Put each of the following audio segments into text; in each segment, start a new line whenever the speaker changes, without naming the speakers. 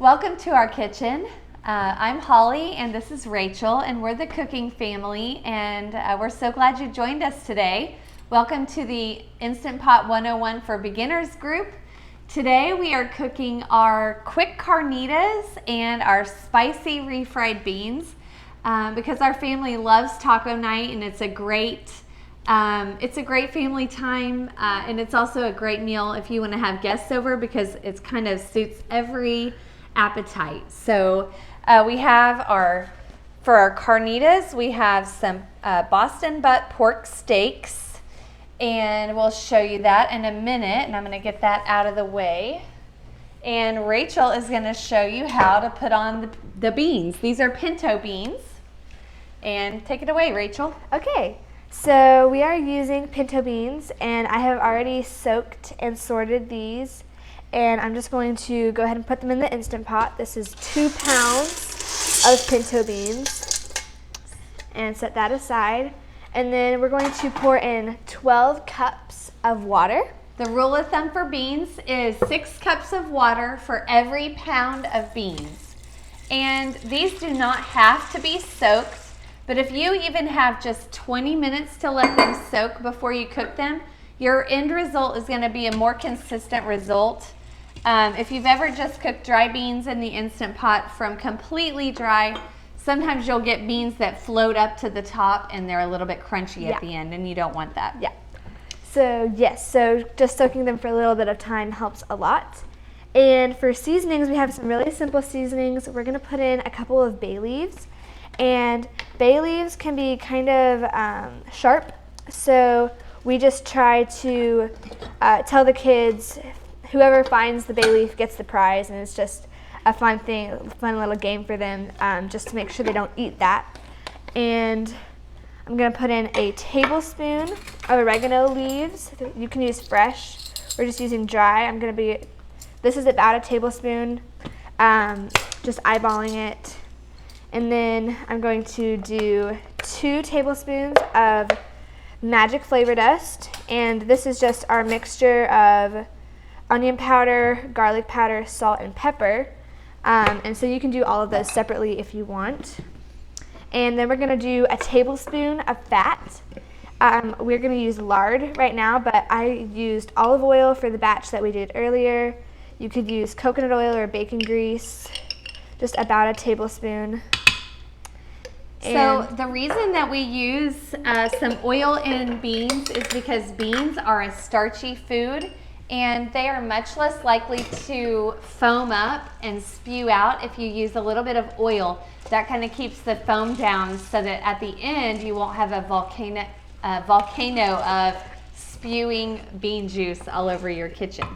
Welcome to our kitchen. I'm Holly and this is Rachel, and we're the cooking family, and we're so glad you joined us today. Welcome to the Instant Pot 101 for Beginners group. Today we are cooking our quick carnitas and our spicy refried beans because our family loves taco night, and it's a great family time, and it's also a great meal if you want to have guests over because it kind of suits every appetite. So we have for our carnitas, we have some Boston butt pork steaks, and we'll show you that in a minute, and I'm going to get that out of the way. And Rachel is going to show you how to put on the beans. These are pinto beans. And take it away, Rachel.
Okay, so we are using pinto beans, and I have already soaked and sorted these. And I'm just going to go ahead and put them in the Instant Pot. This is 2 pounds of pinto beans. And set that aside. And then we're going to pour in 12 cups of water.
The rule of thumb for beans is 6 cups of water for every pound of beans. And these do not have to be soaked, but if you even have just 20 minutes to let them soak before you cook them, your end result is going to be a more consistent result. If you've ever just cooked dry beans in the Instant Pot from completely dry, sometimes you'll get beans that float up to the top and they're a little bit crunchy at the end, and you don't want that.
Yeah. So yes, so just soaking them for a little bit of time helps a lot. And for seasonings, we have some really simple seasonings. We're going to put in a couple of bay leaves. And bay leaves can be kind of sharp, so we just try to tell the kids whoever finds the bay leaf gets the prize, and it's just a fun little game for them, just to make sure they don't eat that. And I'm going to put in a tablespoon of oregano leaves. You can use fresh. We're just using dry. This is about a tablespoon, just eyeballing it. And then I'm going to do 2 tablespoons of magic flavor dust, and this is just our mixture of onion powder, garlic powder, salt, and pepper. And so you can do all of those separately if you want. And then we're going to do a tablespoon of fat. We're going to use lard right now, but I used olive oil for the batch that we did earlier. You could use coconut oil or bacon grease, just about a tablespoon.
So the reason that we use some oil in beans is because beans are a starchy food, and they are much less likely to foam up and spew out if you use a little bit of oil. That kind of keeps the foam down so that at the end you won't have a volcano of spewing bean juice all over your kitchen.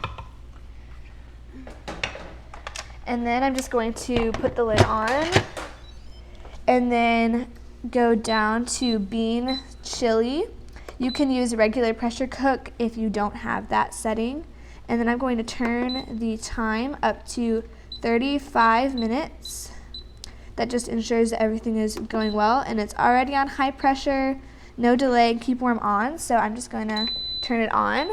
And then I'm just going to put the lid on and then go down to bean chili. You can use a regular pressure cook if you don't have that setting. And then I'm going to turn the time up to 35 minutes. That just ensures that everything is going well, and it's already on high pressure, no delay, keep warm on. So I'm just going to turn it on.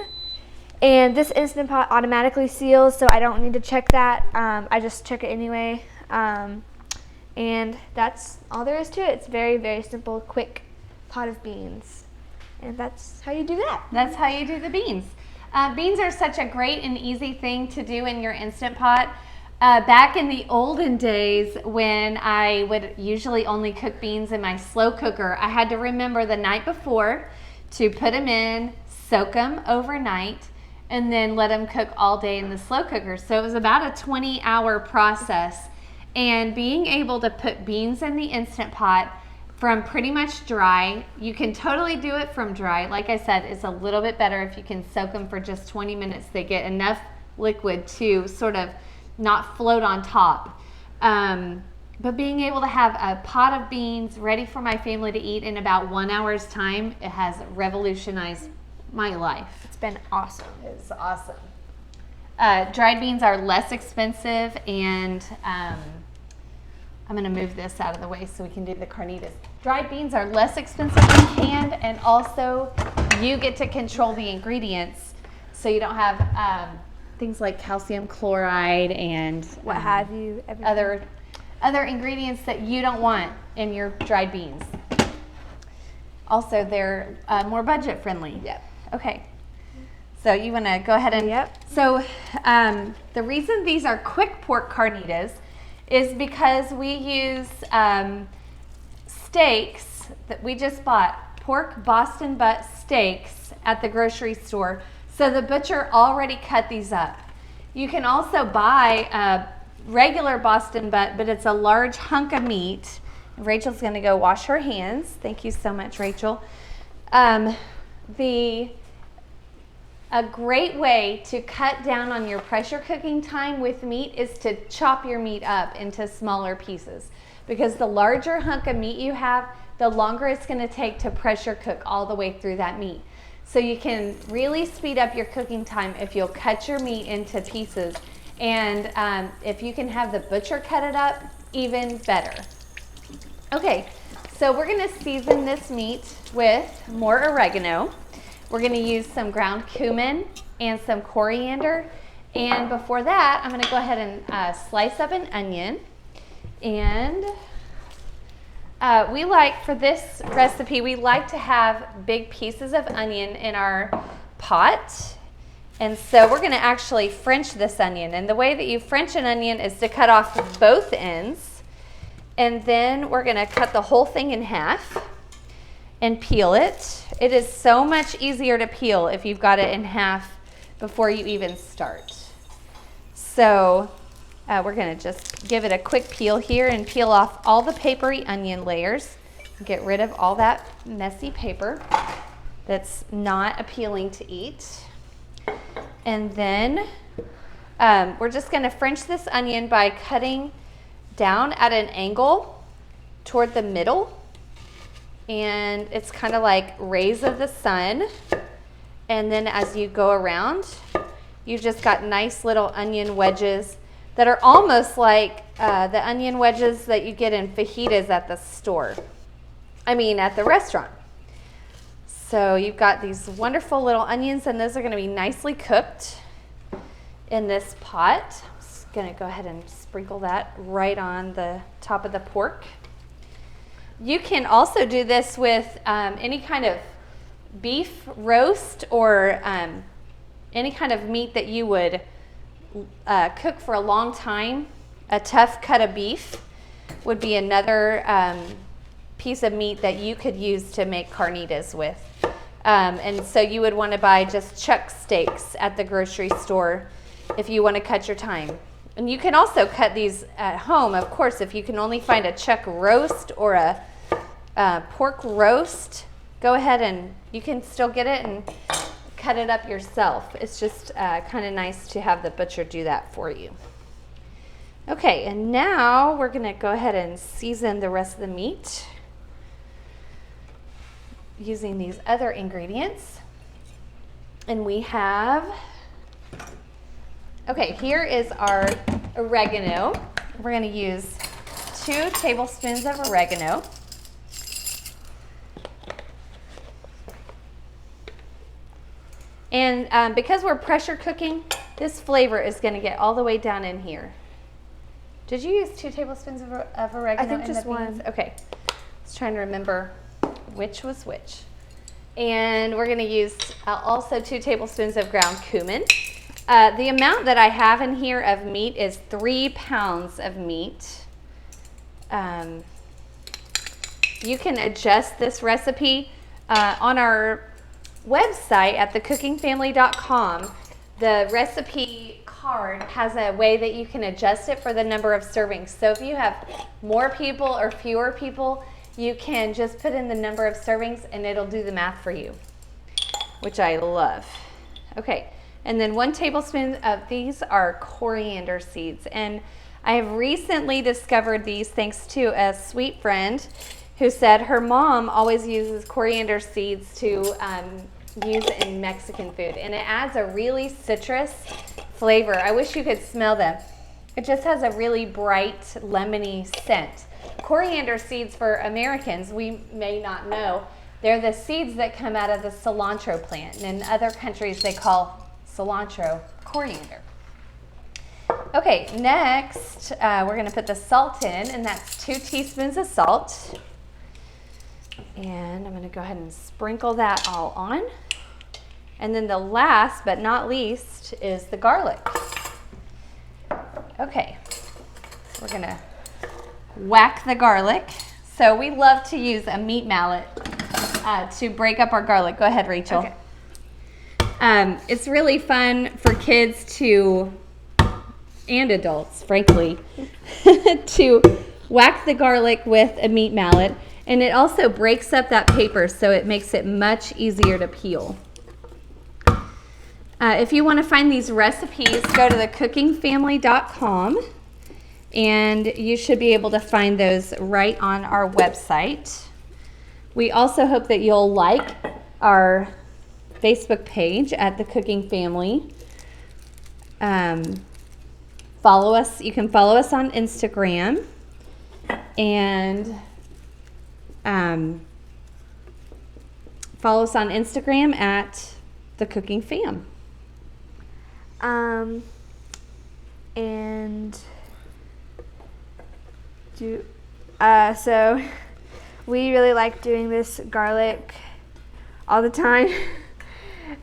And this Instant Pot automatically seals, so I don't need to check that. I just check it anyway. And that's all there is to it. It's very, very simple, quick pot of beans. And that's how you do that.
That's how you do the beans. Beans are such a great and easy thing to do in your Instant Pot. Back in the olden days, when I would usually only cook beans in my slow cooker, I had to remember the night before to put them in, soak them overnight, and then let them cook all day in the slow cooker. So it was about a 20-hour process. And being able to put beans in the Instant Pot from pretty much dry, you can totally do it from dry. Like I said, it's a little bit better if you can soak them for just 20 minutes. They get enough liquid to sort of not float on top. But being able to have a pot of beans ready for my family to eat in about 1 hour's time, it has revolutionized my life.
It's been awesome.
It's awesome. Dried beans are less expensive, and I'm going to move this out of the way so we can do the carnitas. Dried beans are less expensive than canned, and also you get to control the ingredients, so you don't have things like calcium chloride and
What have you?
other ingredients that you don't want in your dried beans. Also, they're more budget friendly.
Yep.
Okay. So you want to go ahead and...
Yep.
So the reason these are quick pork carnitas is because we use steaks that we just bought, pork Boston butt steaks at the grocery store. So the butcher already cut these up. You can also buy a regular Boston butt, but it's a large hunk of meat. Rachel's going to go wash her hands. Thank you so much, Rachel. A great way to cut down on your pressure cooking time with meat is to chop your meat up into smaller pieces, because the larger hunk of meat you have, the longer it's going to take to pressure cook all the way through that meat. So you can really speed up your cooking time if you'll cut your meat into pieces. And if you can have the butcher cut it up, even better. Okay, so we're going to season this meat with more oregano. We're going to use some ground cumin and some coriander. And before that, I'm going to go ahead and slice up an onion. And for this recipe, we like to have big pieces of onion in our pot. And so we're going to actually French this onion. And the way that you French an onion is to cut off both ends. And then we're going to cut the whole thing in half and peel it. It is so much easier to peel if you've got it in half before you even start. So we're going to just give it a quick peel here and peel off all the papery onion layers. Get rid of all that messy paper that's not appealing to eat. And then we're just going to French this onion by cutting down at an angle toward the middle. And it's kind of like rays of the sun. And then as you go around, you've just got nice little onion wedges that are almost like the onion wedges that you get in fajitas at the store. At the restaurant. So you've got these wonderful little onions, and those are going to be nicely cooked in this pot. I'm just going to go ahead and sprinkle that right on the top of the pork. You can also do this with any kind of beef roast or any kind of meat that you would cook for a long time. A tough cut of beef would be another piece of meat that you could use to make carnitas with. And so you would want to buy just chuck steaks at the grocery store if you want to cut your time. And you can also cut these at home, of course, if you can only find a chuck roast or a pork roast. Go ahead and you can still get it and cut it up yourself. It's just kind of nice to have the butcher do that for you. Okay, and now we're going to go ahead and season the rest of the meat using these other ingredients. And we have, okay, here is our oregano. We're going to use 2 tablespoons of oregano. And because we're pressure cooking, this flavor is going to get all the way down in here. Did you use 2 tablespoons of oregano?
I think
in
just
the beans?
one.
Okay. I was trying to remember which was which. And we're going to use also 2 tablespoons of ground cumin. The amount that I have in here of meat is 3 pounds of meat. You can adjust this recipe on our website at thecookingfamily.com. The recipe card has a way that you can adjust it for the number of servings. So if you have more people or fewer people, you can just put in the number of servings and it'll do the math for you, which I love. Okay, and then 1 tablespoon of these are coriander seeds. And I have recently discovered these thanks to a sweet friend who said her mom always uses coriander seeds to use in Mexican food. And it adds a really citrus flavor. I wish you could smell them. It just has a really bright lemony scent. Coriander seeds, for Americans, we may not know, they're the seeds that come out of the cilantro plant. And in other countries they call cilantro, coriander. Okay, next we're going to put the salt in, and that's 2 teaspoons of salt. And I'm going to go ahead and sprinkle that all on. And then the last but not least is the garlic. Okay, we're going to whack the garlic. So we love to use a meat mallet to break up our garlic. Go ahead, Rachel.
Okay.
It's really fun for kids and adults, frankly, to whack the garlic with a meat mallet. And it also breaks up that paper, so it makes it much easier to peel. If you want to find these recipes, go to thecookingfamily.com, and you should be able to find those right on our website. We also hope that you'll like our Facebook page at The Cooking Family. Follow us. You can follow us on Instagram, and follow us on Instagram at The Cooking Fam.
So we really like doing this garlic all the time,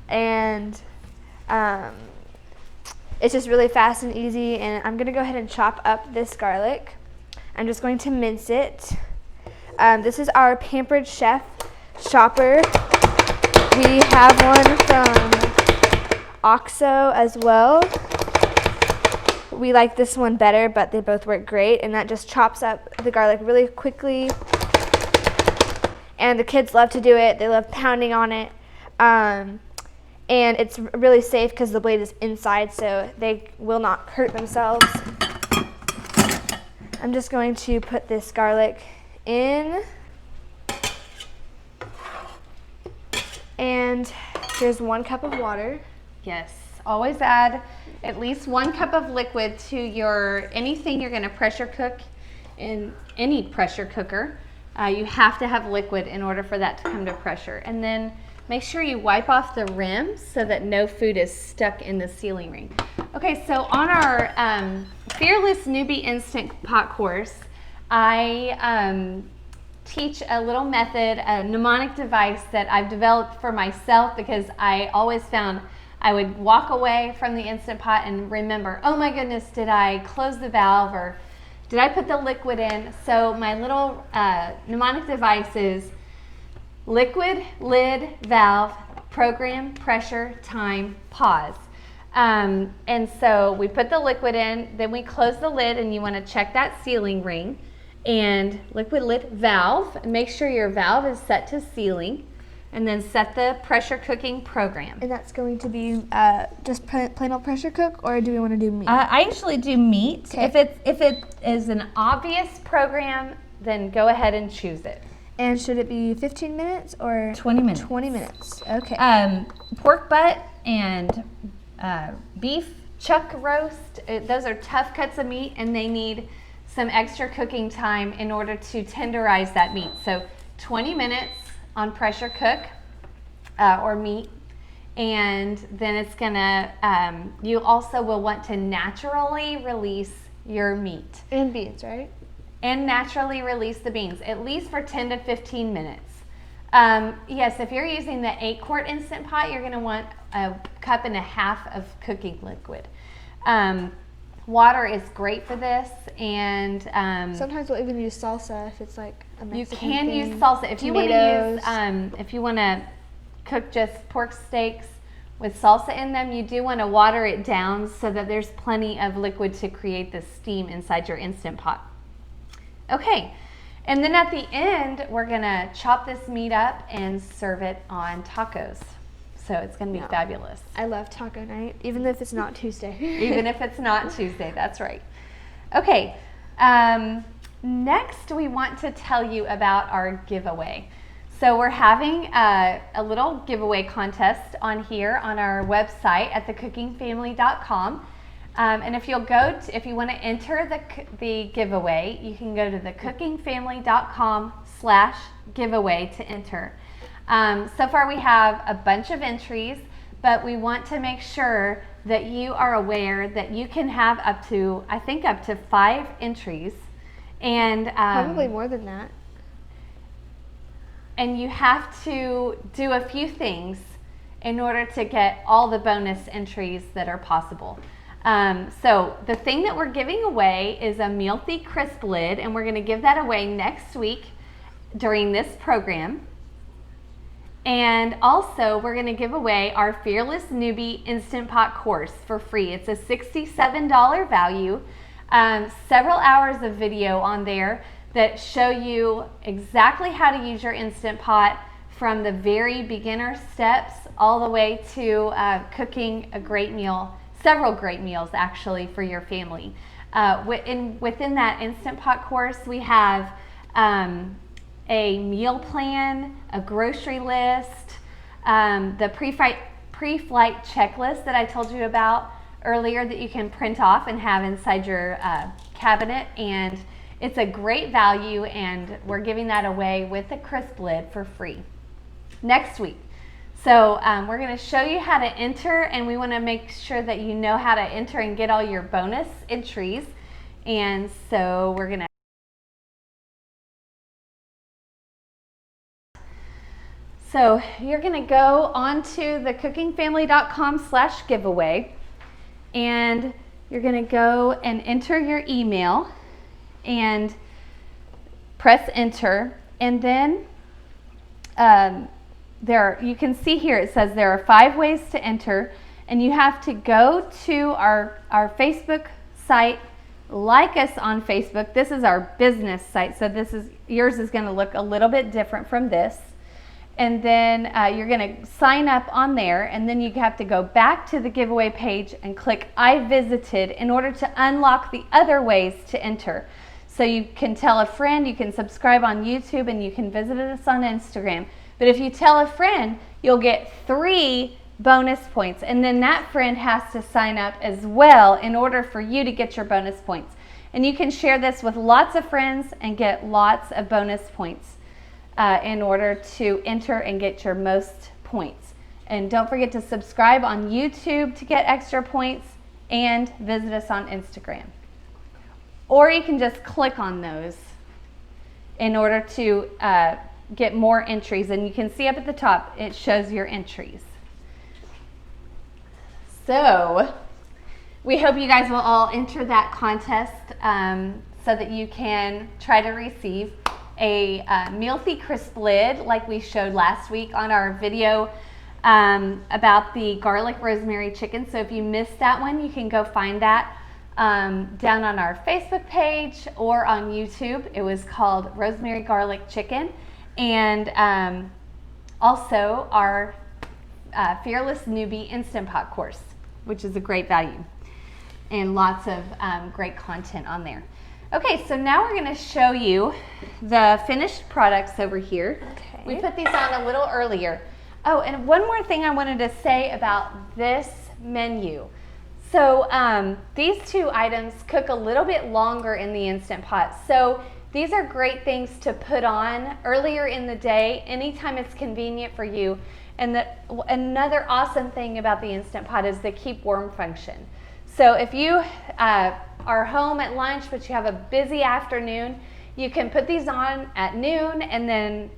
and it's just really fast and easy. And I'm gonna go ahead and chop up this garlic. I'm just going to mince it. This is our Pampered Chef chopper. We have one from OXO as well. We like this one better, but they both work great, and that just chops up the garlic really quickly. And the kids love to do it. They love pounding on it. And it's really safe because the blade is inside, so they will not hurt themselves. I'm just going to put this garlic in. And here's 1 cup of water.
Yes, always add at least 1 cup of liquid to anything you're going to pressure cook in any pressure cooker. You have to have liquid in order for that to come to pressure. And then make sure you wipe off the rim so that no food is stuck in the sealing ring. Okay, so on our Fearless Newbie Instant Pot course, I teach a little method, a mnemonic device that I've developed for myself, because I always found I would walk away from the Instant Pot and remember, oh my goodness, did I close the valve, or did I put the liquid in? So my little mnemonic device is liquid, lid, valve, program, pressure, time, pause. And so we put the liquid in, then we close the lid, and you want to check that sealing ring. And liquid, lid, valve, and make sure your valve is set to sealing, and then set the pressure cooking program.
And that's going to be just plain old pressure cook, or do we want to do meat?
I usually do meat.
Okay.
If it is an obvious program, then go ahead and choose it.
And should it be 15 minutes or
20 minutes?
20 minutes. Okay.
Pork butt and beef chuck roast, those are tough cuts of meat, and they need some extra cooking time in order to tenderize that meat. So 20 minutes on pressure cook or meat, and then it's gonna, you also will want to naturally release your meat.
And beans, right?
And naturally release the beans, at least for 10 to 15 minutes. Yes, if you're using the 8-quart Instant Pot, you're gonna want 1.5 cups of cooking liquid. Water is great for this, and
sometimes we'll even use salsa if it's like a Mexican
you can
thing.
use salsa if you want to use
Tomatoes.
if you want to cook just pork steaks with salsa in them. You do want to water it down so that there's plenty of liquid to create the steam inside your Instant Pot. Okay, and then at the end we're gonna chop this meat up and serve it on tacos. So it's going to be fabulous.
I love taco night, even if it's not Tuesday.
Even if it's not Tuesday, that's right. Okay, next we want to tell you about our giveaway. So we're having a little giveaway contest on here on our website at thecookingfamily.com. And if you'll if you want to enter the giveaway, you can go to thecookingfamily.com/giveaway to enter. So far we have a bunch of entries. but we want to make sure that you are aware that you can have up to, I think, up to 5 entries. And
probably more than that.
And you have to do a few things in order to get all the bonus entries that are possible. So the thing that we're giving away is a Mealthy Crisp lid, and we're going to give that away next week during this program. And also we're going to give away our Fearless Newbie Instant Pot course for free. It's a $67 value, several hours of video on there that show you exactly how to use your Instant Pot from the very beginner steps all the way to cooking a great meal, several great meals actually for your family. Within that Instant Pot course, we have a meal plan, a grocery list, the pre-flight checklist that I told you about earlier that you can print off and have inside your cabinet, and it's a great value, and we're giving that away with a crisp lid for free next week. So we're going to show you how to enter, and we want to make sure that you know how to enter and get all your bonus entries. And so we're going to So you're going to go onto the cookingfamily.com/giveaway, and you're going to go and enter your email and press enter, and then you can see here it says there are 5 ways to enter, and you have to go to our Facebook site, like us on Facebook. This is our business site, so yours is going to look a little bit different from this. And then you're going to sign up on there, and then you have to go back to the giveaway page and click I visited in order to unlock the other ways to enter. So you can tell a friend, you can subscribe on YouTube, and you can visit us on Instagram. But if you tell a friend, you'll get 3 bonus points, and then that friend has to sign up as well in order for you to get your bonus points. And you can share this with lots of friends and get lots of bonus points in order to enter and get your most points. And don't forget to subscribe on YouTube to get extra points, and visit us on Instagram. Or you can just click on those in order to get more entries, and you can see up at the top it shows your entries. So we hope you guys will all enter that contest so that you can try to receive a Mealthy Crisp lid like we showed last week on our video about the garlic rosemary chicken. So if you missed that one, you can go find that down on our Facebook page or on YouTube. It was called Rosemary Garlic Chicken. And also our Fearless Newbie Instant Pot course, which is a great value, and lots of great content on there. Okay, so now we're going to show you the finished products over here. Okay. We put these on a little earlier. Oh, and one more thing I wanted to say about this menu. So these 2 items cook a little bit longer in the Instant Pot. So these are great things to put on earlier in the day, anytime it's convenient for you. And another awesome thing about the Instant Pot is the keep warm function. So if you are home at lunch but you have a busy afternoon, you can put these on at noon, and then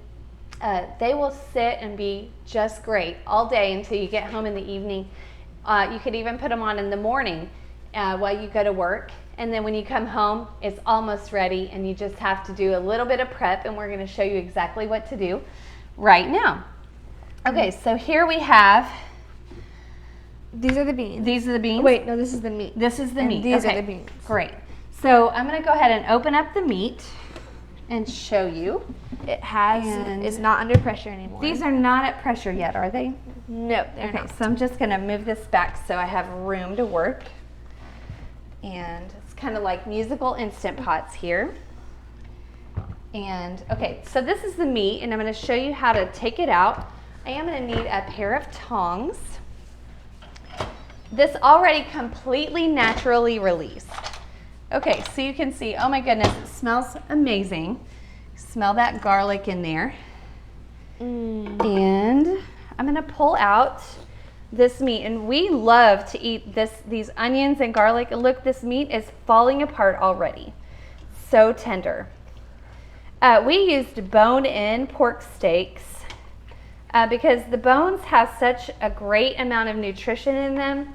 they will sit and be just great all day until you get home in the evening. You could even put them on in the morning while you go to work, and then when you come home it's almost ready, and you just have to do a little bit of prep, and we're going to show you exactly what to do right now. Okay, so here we have.
These are the beans.
These are the beans?
Wait, no, this is the meat.
This is the meat.
These are the beans.
Great. So I'm going to go ahead and open up the meat and show you.
It's not under pressure anymore.
These are not at pressure yet, are they?
No, they're not.
So I'm just going to move this back so I have room to work. And it's kind of like musical Instant Pots here. And okay, so this is the meat, and I'm going to show you how to take it out. I am going to need a pair of tongs. This already completely naturally released. Okay, so you can see, oh my goodness, it smells amazing. Smell that garlic in there. And I'm gonna pull out this meat, and we love to eat these onions and garlic. And look, this meat is falling apart already. So tender. We used bone-in pork steaks because the bones have such a great amount of nutrition in them.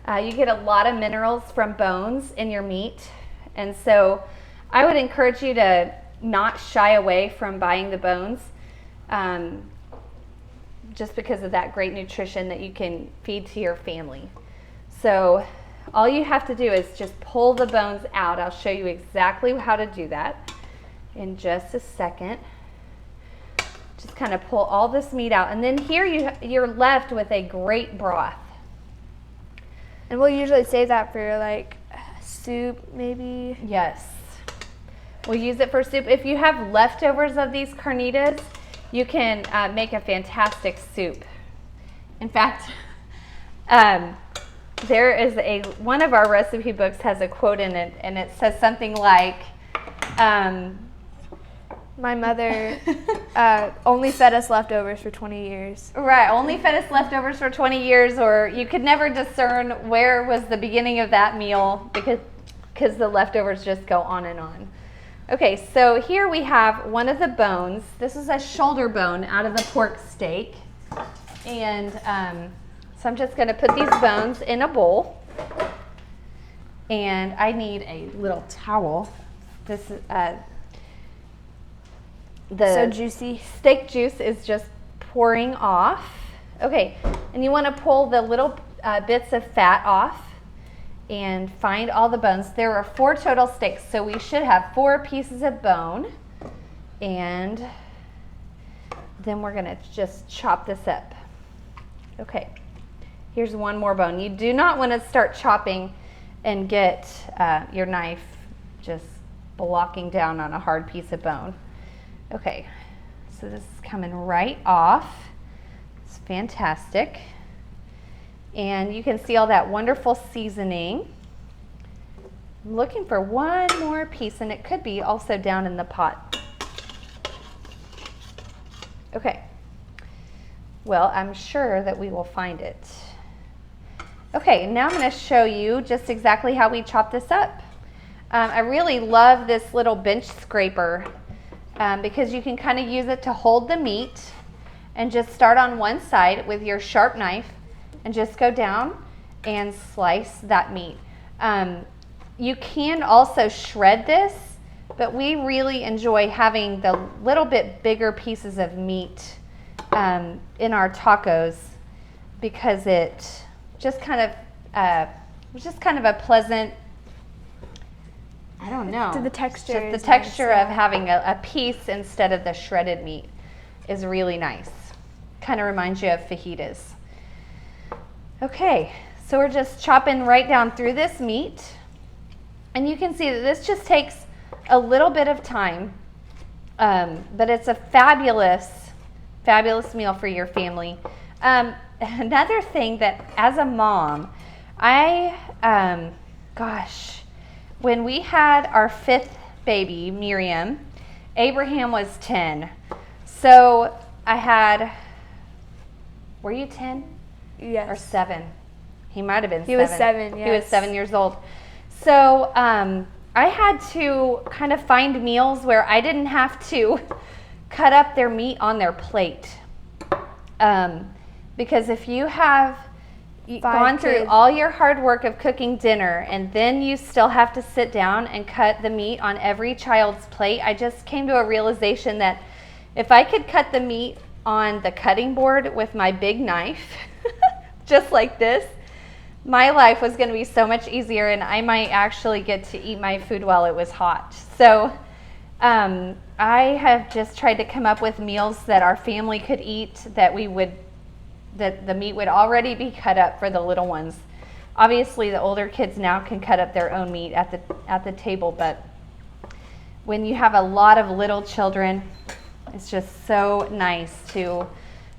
You get a lot of minerals from bones in your meat, and so I would encourage you to not shy away from buying the bones, just because of that great nutrition that you can feed to your family. So all you have to do is just pull the bones out. I'll show you exactly how to do that in just a second. Just kind of pull all this meat out, and then here you're left with a great broth.
And we'll usually save that for like soup, maybe.
Yes, we'll use it for soup. If you have leftovers of these carnitas, you can make a fantastic soup. In fact, there is one of our recipe books has a quote in it, and it says something like,
my mother only fed us leftovers for 20 years.
Right, only fed us leftovers for 20 years, or you could never discern where was the beginning of that meal because the leftovers just go on and on. Okay, so here we have one of the bones. This is a shoulder bone out of the pork steak. And so I'm just going to put these bones in a bowl. And I need a little towel. This is the
so juicy.
Steak juice is just pouring off. Okay, and you want to pull the little bits of fat off and find all the bones. There are 4 total steaks, so we should have 4 pieces of bone. And then we're going to just chop this up. Okay, here's one more bone. You do not want to start chopping and get your knife just blocking down on a hard piece of bone. Okay, so this is coming right off. It's fantastic. And you can see all that wonderful seasoning. I'm looking for one more piece, and it could be also down in the pot. Okay. Well, I'm sure that we will find it. Okay, now I'm going to show you just exactly how we chop this up. I really love this little bench scraper because you can kind of use it to hold the meat and just start on one side with your sharp knife and just go down and slice that meat. You can also shred this, but we really enjoy having the little bit bigger pieces of meat in our tacos because it just kind of a pleasant, I don't know.
The texture.
Just the
is
texture
nice,
of having a piece instead of the shredded meat is really nice. Kind of reminds you of fajitas. Okay, so we're just chopping right down through this meat. And you can see that this just takes a little bit of time, but it's a fabulous meal for your family. Another thing that as a mom, when we had our 5th baby, Miriam, Abraham was 10. So I had, were you 10?
Yes.
Or 7? He might have been 7.
He was 7, yes.
He was 7 years old. So I had to kind of find meals where I didn't have to cut up their meat on their plate. Because if you have gone through all your hard work of cooking dinner and then you still have to sit down and cut the meat on every child's plate, I just came to a realization that if I could cut the meat on the cutting board with my big knife, just like this, my life was going to be so much easier and I might actually get to eat my food while it was hot. So I have just tried to come up with meals that our family could eat, that the meat would already be cut up for the little ones. Obviously, the older kids now can cut up their own meat at the table, but when you have a lot of little children, it's just so nice to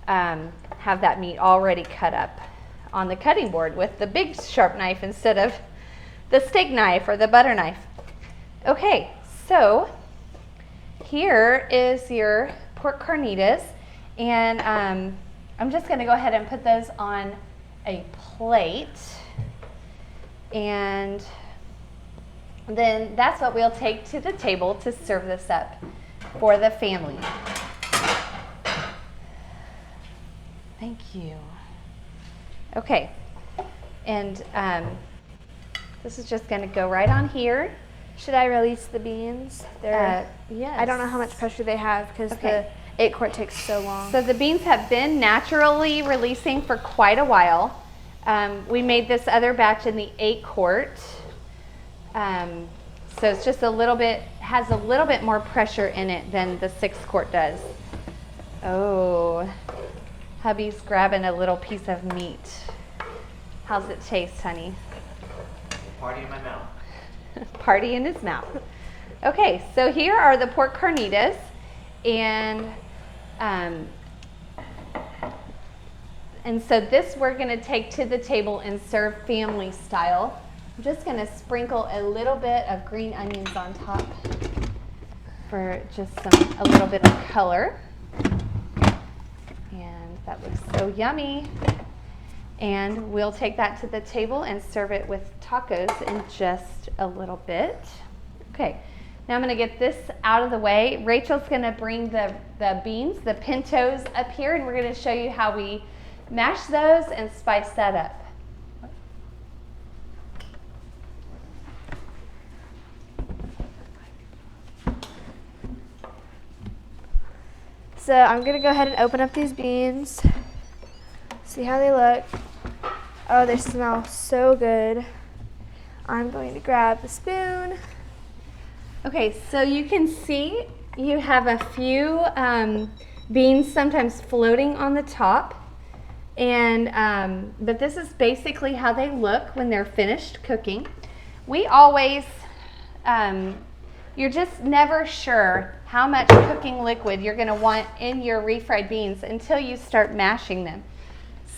have that meat already cut up on the cutting board with the big sharp knife instead of the steak knife or the butter knife. Okay, so here is your pork carnitas, and I'm just going to go ahead and put those on a plate. And then that's what we'll take to the table to serve this up for the family. Thank you. Okay, and this is just going to go right on here.
Should I release the beans?
Yes.
I don't know how much pressure they have because the 8-quart takes so long.
So the beans have been naturally releasing for quite a while. We made this other batch in the 8-quart. So it's just has a little bit more pressure in it than the 6-quart does. Oh, hubby's grabbing a little piece of meat. How's it taste, honey?
Party in my mouth.
Party in his mouth. Okay, so here are the pork carnitas, and so this we're going to take to the table and serve family style. I'm just going to sprinkle a little bit of green onions on top for just a little bit of color. And that looks so yummy. And we'll take that to the table and serve it with tacos in just a little bit. Okay, now I'm going to get this out of the way. Rachel's going to bring the beans, the pintos, up here, and we're going to show you how we mash those and spice that up.
So I'm going to go ahead and open up these beans. See how they look. Oh, they smell so good. I'm going to grab the spoon.
Okay, so you can see you have a few beans sometimes floating on the top, and but this is basically how they look when they're finished cooking. We always, you're just never sure how much cooking liquid you're going to want in your refried beans until you start mashing them.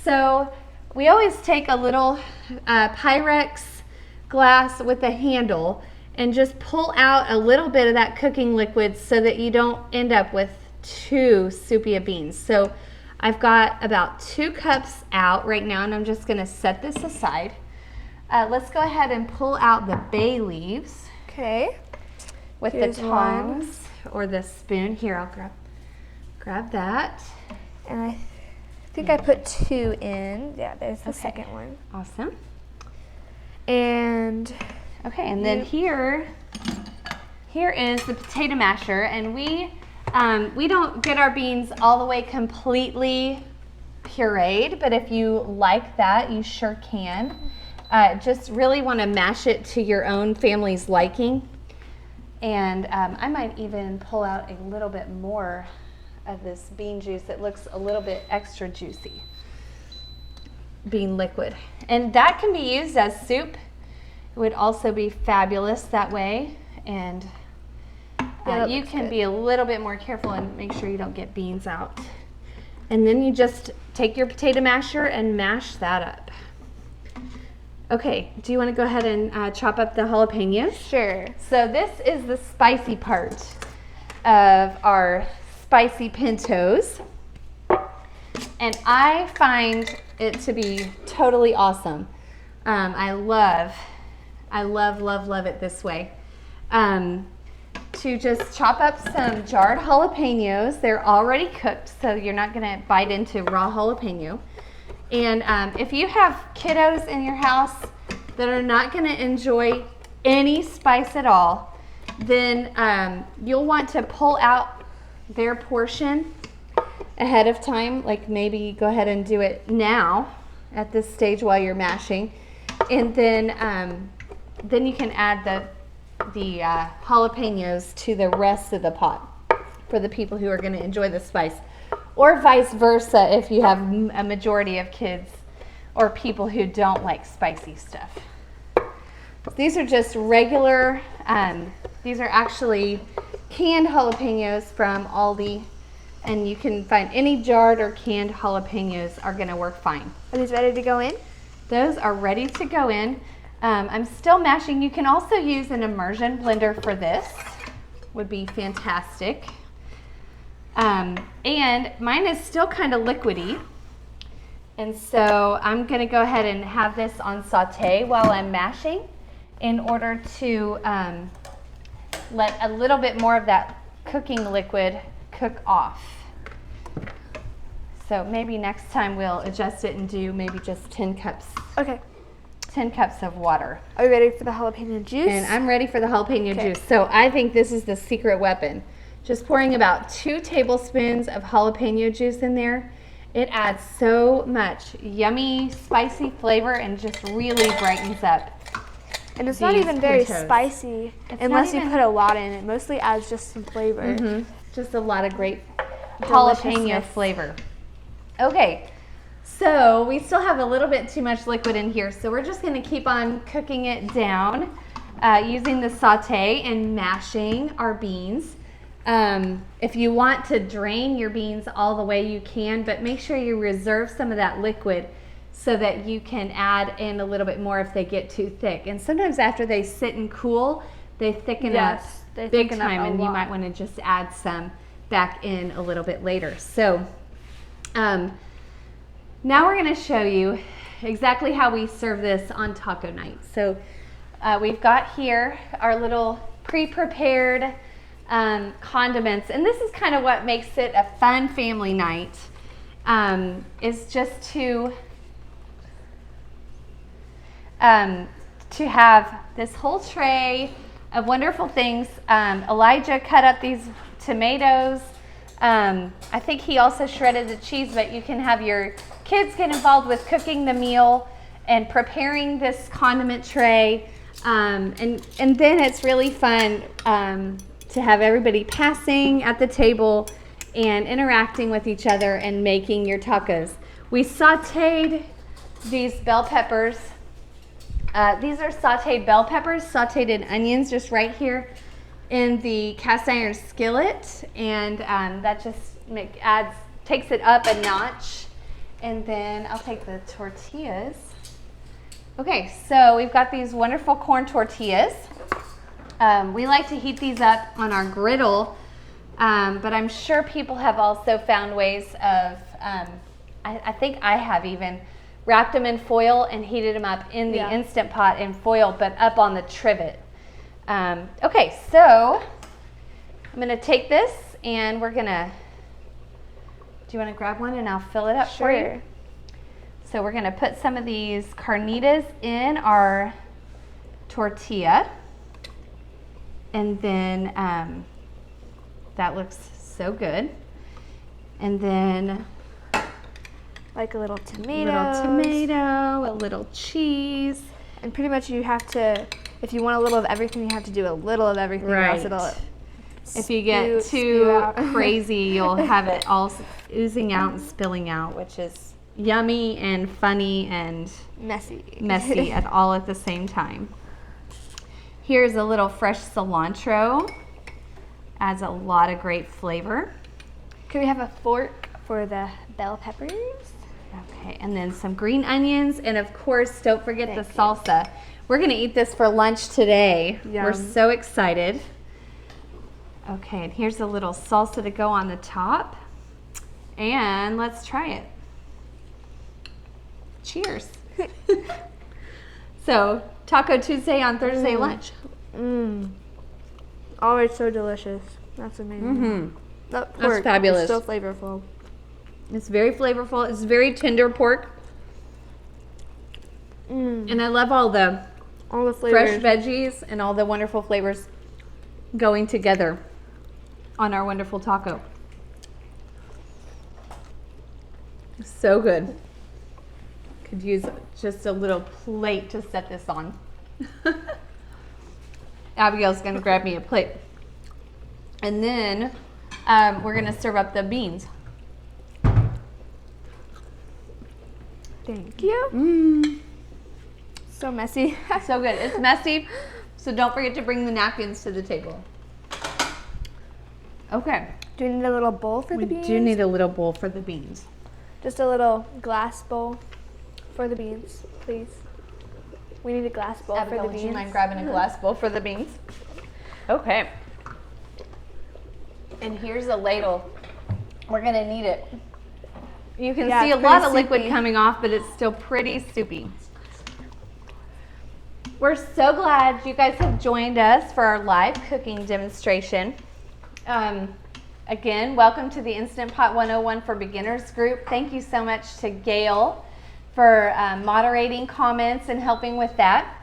So we always take a little Pyrex glass with a handle and just pull out a little bit of that cooking liquid so that you don't end up with too soupy of beans. So I've got about 2 cups out right now, and I'm just going to set this aside. Let's go ahead and pull out the bay leaves.
Okay.
With
Here's
the tongs or the spoon. Here, I'll grab that.
And I think I put 2 in. Yeah, there's the second one.
Awesome.
And
okay, and then here is the potato masher, and we don't get our beans all the way completely pureed, but if you like that, you sure can. Just really want to mash it to your own family's liking. And I might even pull out a little bit more of this bean juice. It looks a little bit extra juicy. Bean liquid. And that can be used as soup. It would also be fabulous that way. And you can
good.
be a little bit more careful and make sure you don't get beans out. And then you just take your potato masher and mash that up. Okay, do you want to go ahead and chop up the jalapenos?
Sure.
So this is the spicy part of our spicy pintos. And I find it to be totally awesome. I love it this way. To just chop up some jarred jalapenos. They're already cooked, so you're not going to bite into raw jalapeno. And if you have kiddos in your house that are not going to enjoy any spice at all, then you'll want to pull out their portion ahead of time. Like maybe go ahead and do it now at this stage while you're mashing. And then you can add the jalapenos to the rest of the pot for the people who are going to enjoy the spice. Or vice versa if you have a majority of kids or people who don't like spicy stuff. These are just regular, these are actually canned jalapenos from Aldi, and you can find any jarred or canned jalapenos are going to work fine.
Are these ready to go in?
Those are ready to go in. I'm still mashing. You can also use an immersion blender for this. Would be fantastic. And mine is still kind of liquidy. And so I'm going to go ahead and have this on saute while I'm mashing in order to let a little bit more of that cooking liquid cook off. So maybe next time we'll adjust it and do maybe just 10 cups.
Okay.
10 cups of water.
Are you ready for the jalapeno juice?
And I'm ready for the jalapeno juice. So I think this is the secret weapon. Just pouring about 2 tablespoons of jalapeno juice in there. It adds so much yummy, spicy flavor and just really brightens up.
And it's not even very
Pintos.
spicy
It's
unless
not
you
even-
put a lot in. It mostly adds just some flavor.
Just a lot of great jalapeno
Deliciousness.
flavor. Okay, so we still have a little bit too much liquid in here, so we're just going to keep on cooking it down using the saute and mashing our beans. If you want to drain your beans all the way, you can, but make sure you reserve some of that liquid so that you can add in a little bit more if they get too thick. And sometimes after they sit and cool, they thicken
Yes,
up
they
big
thicken up
time,
a
and you
lot.
might want to just add some back in a little bit later. So now we're going to show you exactly how we serve this on taco night. So we've got here our little pre-prepared condiments, and this is kind of what makes it a fun family night, is just to have this whole tray of wonderful things. Elijah cut up these tomatoes. I think he also shredded the cheese, but you can have your kids get involved with cooking the meal and preparing this condiment tray. And then it's really fun to have everybody passing at the table and interacting with each other and making your tacos. We sauteed these bell peppers. These are sauteed bell peppers, sauteed in onions just right here in the cast iron skillet, and that just takes it up a notch. And then I'll take the tortillas. Okay, so we've got these wonderful corn tortillas. We like to heat these up on our griddle, but I'm sure people have also found ways of, I think I have even, wrapped them in foil and heated them up in the Instant Pot in foil, but up on the trivet. Okay, so I'm going to take this and we're going to, do you want to grab one and I'll fill it up for you? So we're going to put some of these carnitas in our tortilla, and then that looks so good. And then
Like a little tomato.
a little cheese.
And pretty much you have to, if you want a little of everything, you have to do a little of everything.
Right.
Else it'll
If you get
spew
too
out.
crazy, you'll have it all oozing out and spilling out, which is yummy and funny and
messy.
all at the same time. Here's a little fresh cilantro. Adds a lot of great flavor.
Could we have a fork for the bell peppers?
Okay, and then some green onions, and of course, don't forget the salsa. We're gonna eat this for lunch today.
Yum.
We're so excited. Okay, and here's a little salsa to go on the top. And let's try it. Cheers. So, Taco Tuesday on Thursday lunch.
Always so delicious. That's amazing. That
That's
pork
fabulous.
is so flavorful.
It's very flavorful. It's very tender pork. And I love all the
All the
fresh
flavors.
veggies and all the wonderful flavors going together on our wonderful taco. So good. Could use just a little plate to set this on. Abigail's gonna grab me a plate. And then we're gonna serve up the beans.
Thank you. So messy.
So good. It's messy, so don't forget to bring the napkins to the table. Okay.
Do we need a little bowl for
We
the beans?
do need a little bowl for the beans.
Just a little glass bowl for the beans, please. We need a glass bowl
Abigail,
for the
would
beans.
you mind grabbing a glass bowl for the beans? Okay. And here's a ladle. We're gonna need it. You can
Yeah,
see a
it's
lot
pretty
of liquid
soupy.
coming off, but it's still pretty soupy. We're so glad you guys have joined us for our live cooking demonstration. Again, welcome to the Instant Pot 101 for Beginners group. Thank you so much to Gail for moderating comments and helping with that.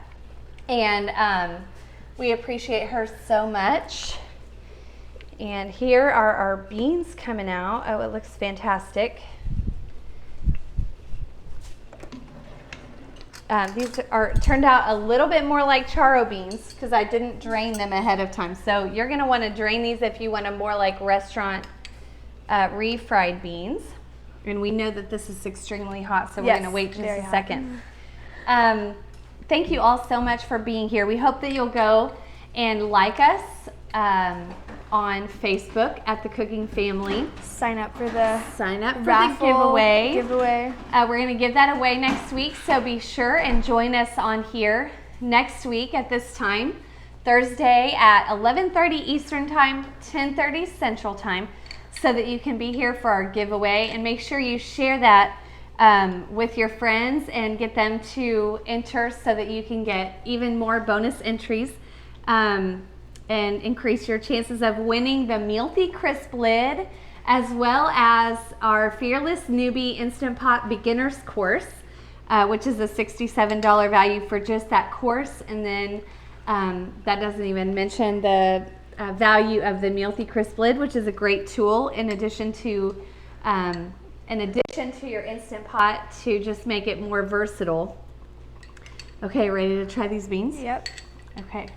And we appreciate her so much. And here are our beans coming out. Oh, it looks fantastic. These are turned out a little bit more like charro beans because I didn't drain them ahead of time. So you're going to want to drain these if you want a more like restaurant refried beans. And we know that this is extremely hot, so we're
Yes,
going to wait just
very
a
hot.
second. Thank you all so much for being here. We hope that you'll go and like us on Facebook at The Cooking Family.
Sign up for the
Sign up for
raffle
the
giveaway.
we're going to give that away next week, so be sure and join us on here next week at this time, Thursday at 11:30 Eastern Time, 10:30 Central Time, so that you can be here for our giveaway. And make sure you share that with your friends and get them to enter so that you can get even more bonus entries and increase your chances of winning the Mealthy Crisp Lid, as well as our Fearless Newbie Instant Pot Beginners course, which is a $67 value for just that course. And then that doesn't even mention the value of the Mealthy Crisp Lid, which is a great tool in addition to your Instant Pot to just make it more versatile. Okay, ready to try these beans?
Yep.
Okay.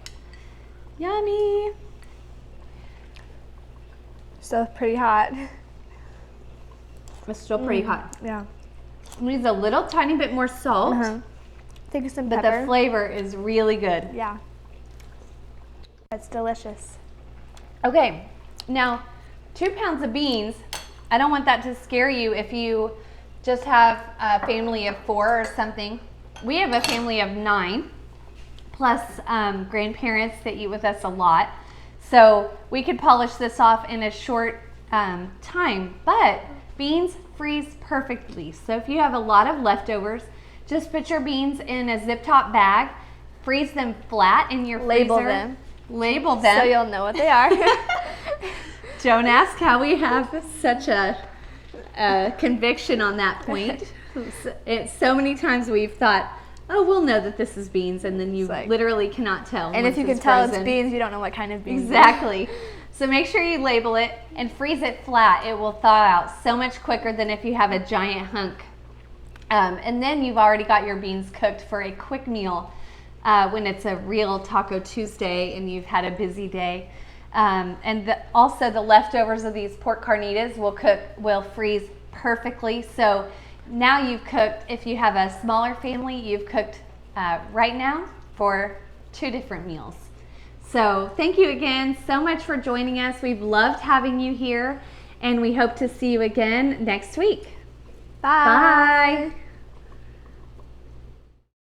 Yummy.
Still pretty hot.
It's still pretty hot.
Yeah.
It needs a little tiny bit more salt,
Think of some
but
pepper.
the flavor is really good.
Yeah. It's delicious.
Okay, now 2 pounds of beans. I don't want that to scare you if you just have a family of 4 or something. We have a family of 9. Plus grandparents that eat with us a lot. So we could polish this off in a short time, but beans freeze perfectly. So if you have a lot of leftovers, just put your beans in a zip top bag, freeze them flat in your freezer.
Label them.
Label them.
So you'll know what they are.
Don't ask how we have such a conviction on that point. So many times we've thought, oh, we'll know that this is beans, and then you
like-
literally cannot tell.
And
once
if you can
it's
tell it's
frozen.
beans, you don't know what kind of beans.
Exactly. So make sure you label it and freeze it flat. It will thaw out so much quicker than if you have a giant hunk. And then you've already got your beans cooked for a quick meal when it's a real Taco Tuesday and you've had a busy day. And also the leftovers of these pork carnitas will freeze perfectly. So now you've cooked, if you have a smaller family, you've cooked right now for 2 different meals. So thank you again so much for joining us. We've loved having you here, and we hope to see you again next week.
Bye.
Bye.